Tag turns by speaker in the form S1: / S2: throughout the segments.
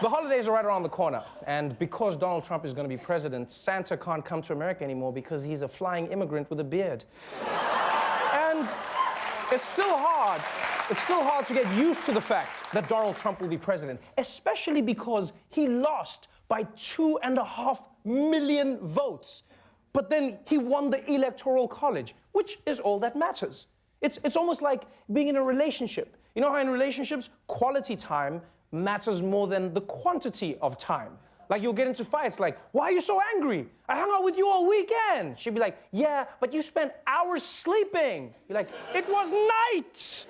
S1: The holidays are right around the corner, and because Donald Trump is going to be president, Santa can't come to America anymore because he's a flying immigrant with a beard. And it's still hard to get used to the fact that Donald Trump will be president, especially because he lost by 2.5 million votes. But then he won the Electoral College, which is all that matters. It's almost like being in a relationship. You know how in relationships, quality time matters more than the quantity of time. Like, you'll get into fights like, why are you so angry? I hung out with you all weekend. She'd be like, yeah, but you spent hours sleeping. You're like, it was night.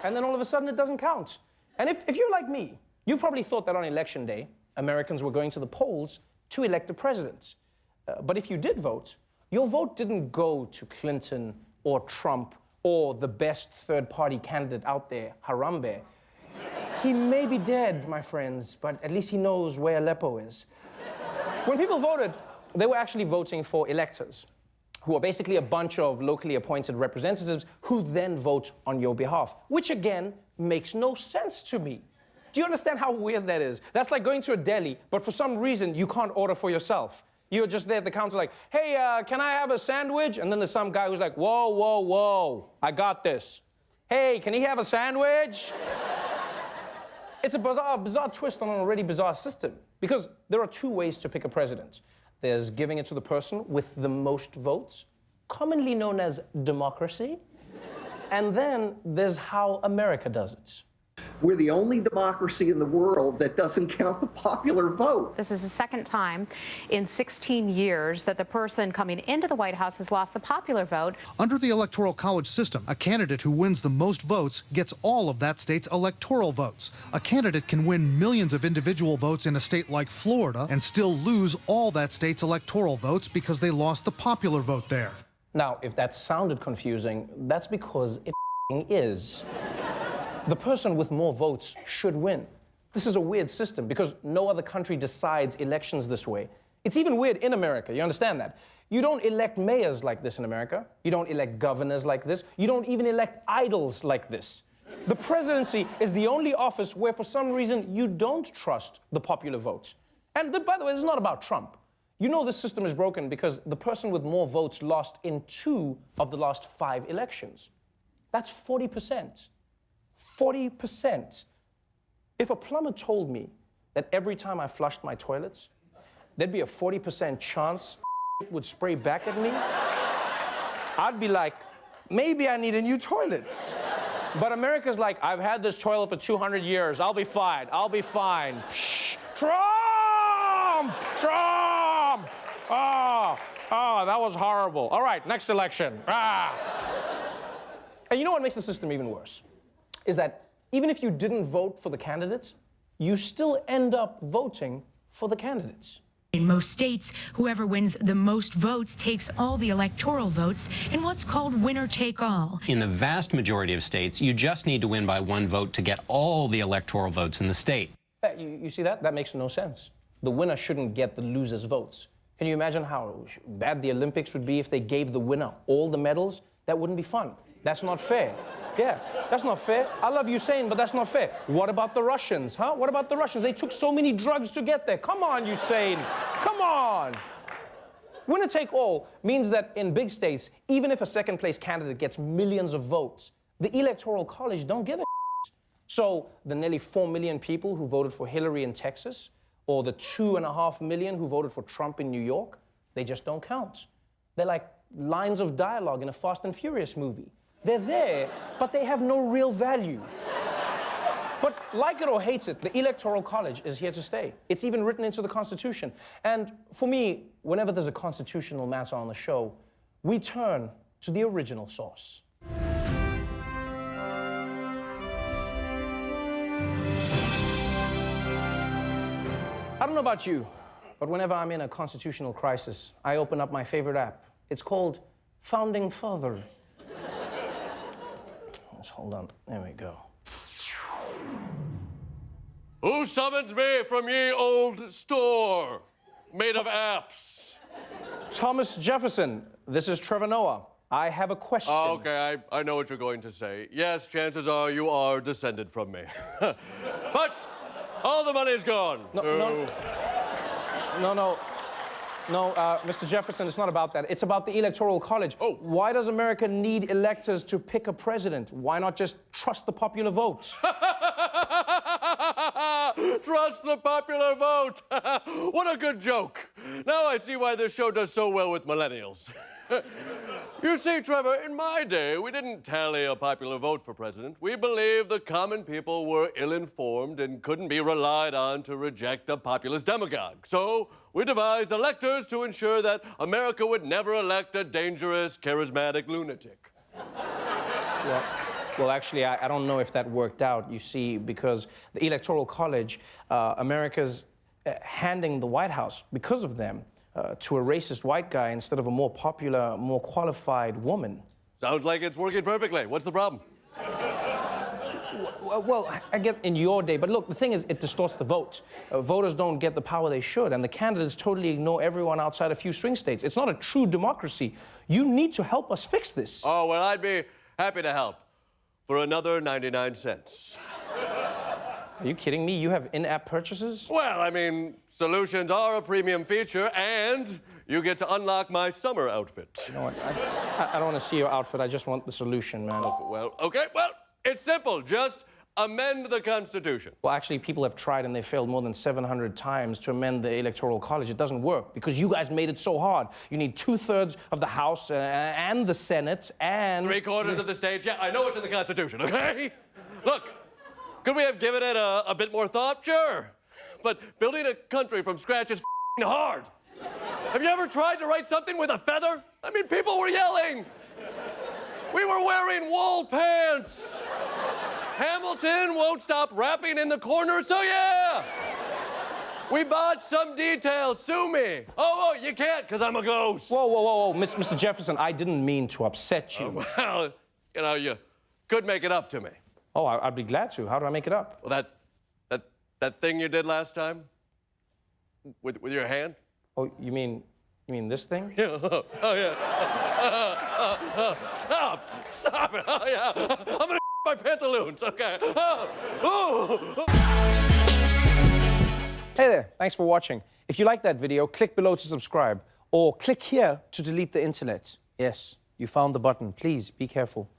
S1: And then all of a sudden it doesn't count. And if you're like me, you probably thought that on election day, Americans were going to the polls to elect a president. But if you did vote, your vote didn't go to Clinton or Trump or the best third-party candidate out there, Harambe. He may be dead, my friends, but at least he knows where Aleppo is. When people voted, they were actually voting for electors, who are basically a bunch of locally appointed representatives who then vote on your behalf, which again makes no sense to me. Do you understand how weird that is? That's like going to a deli, but for some reason you can't order for yourself. You're just there at the counter like, hey, can I have a sandwich? And then there's some guy who's like, whoa, whoa, whoa, I got this. Hey, can he have a sandwich? It's a bizarre twist on an already bizarre system, because there are two ways to pick a president. There's giving it to the person with the most votes, commonly known as democracy, and then there's how America does it.
S2: We're the only democracy in the world that doesn't count the popular vote.
S3: This is the second time in 16 years that the person coming into the White House has lost the popular vote.
S4: Under the Electoral College system, a candidate who wins the most votes gets all of that state's electoral votes. A candidate can win millions of individual votes in a state like Florida and still lose all that state's electoral votes because they lost the popular vote there.
S1: Now, if that sounded confusing, that's because it is. The person with more votes should win. This is a weird system because no other country decides elections this way. It's even weird in America, you understand that? You don't elect mayors like this in America. You don't elect governors like this. You don't even elect idols like this. The presidency is the only office where for some reason you don't trust the popular votes. And by the way, this is not about Trump. You know this system is broken because the person with more votes lost in 2 of the last 5 elections. That's 40%. 40%. If a plumber told me that every time I flushed my toilets, there'd be a 40% chance would spray back at me, I'd be like, maybe I need a new toilet. But America's like, I've had this toilet for 200 years. I'll be fine. I'll be fine. Psh, Trump! Trump! Oh, that was horrible. All right, next election. And you know what makes the system even worse? Is that even if you didn't vote for the candidates, you still end up voting for the candidates.
S5: In most states, whoever wins the most votes takes all the electoral votes in what's called winner-take-all.
S6: In the vast majority of states, you just need to win by 1 vote to get all the electoral votes in the state.
S1: You see that? That makes no sense. The winner shouldn't get the loser's votes. Can you imagine how bad the Olympics would be if they gave the winner all the medals? That wouldn't be fun. That's not fair. Yeah, that's not fair. I love Usain, but that's not fair. What about the Russians, huh? What about the Russians? They took so many drugs to get there. Come on, Usain. Come on. Winner take all means that in big states, even if a second-place candidate gets millions of votes, the Electoral College don't give a So the nearly 4 million people who voted for Hillary in Texas, or the 2.5 million who voted for Trump in New York, they just don't count. They're like lines of dialogue in a Fast and Furious movie. They're there, but they have no real value. But like it or hate it, the Electoral College is here to stay. It's even written into the Constitution. And for me, whenever there's a constitutional matter on the show, we turn to the original source. I don't know about you, but whenever I'm in a constitutional crisis, I open up my favorite app. It's called Founding Father. Let's hold on. There we go.
S7: Who summons me from ye old store made of apps?
S1: Thomas Jefferson, this is Trevor Noah. I have a question.
S7: Oh, okay, I know what you're going to say. Yes, chances are you are descended from me. But All the money's gone.
S1: No, Mr. Jefferson, it's not about that. It's about the Electoral College.
S7: Oh.
S1: Why does America need electors to pick a president? Why not just trust the popular vote?
S7: Trust the popular vote. What a good joke. Now I see why this show does so well with millennials. You see, Trevor, in my day, we didn't tally a popular vote for president. We believed the common people were ill-informed and couldn't be relied on to reject a populist demagogue. So we devised electors to ensure that America would never elect a dangerous, charismatic lunatic.
S1: Well, actually, I don't know if that worked out, you see, because the Electoral College, America's handing the White House, because of them, to a racist white guy instead of a more popular, more qualified woman.
S7: Sounds like it's working perfectly. What's the problem?
S1: Well, I get in your day, but look, the thing is, it distorts the vote. Voters don't get the power they should, and the candidates totally ignore everyone outside a few swing states. It's not a true democracy. You need to help us fix this.
S7: Oh, well, I'd be happy to help for another 99 cents.
S1: Are you kidding me? You have in-app purchases?
S7: Well, I mean, solutions are a premium feature, and you get to unlock my summer outfit.
S1: You know what? I don't want to see your outfit. I just want the solution, man.
S7: Well, okay, well, it's simple. Just amend the Constitution.
S1: Well, actually, people have tried and they failed more than 700 times to amend the Electoral College. It doesn't work because you guys made it so hard. You need 2/3 of the House and the Senate and...
S7: 3/4 of the states. Yeah, I know it's in the Constitution, okay? Look, could we have given it a bit more thought? Sure. But building a country from scratch is hard. Have you ever tried to write something with a feather? I mean, people were yelling. We were wearing wool pants. Hamilton won't stop rapping in the corner, so yeah. We botched some details. Sue me. Oh, you can't, because I'm a ghost.
S1: Whoa, Mr. Jefferson, I didn't mean to upset you.
S7: Well, you know, you could make it up to me.
S1: Oh, I'd be glad to. How do I make it up?
S7: Well, that thing you did last time? With your hand?
S1: Oh, you mean this thing?
S7: Yeah. Oh, yeah. Stop it. Oh, yeah. I'm gonna my pantaloons, okay.
S1: Hey there, thanks for watching. If you like that video, click below to subscribe, or click here to delete the internet. Yes, you found the button. Please be careful.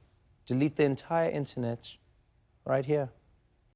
S1: Delete the entire internet right here.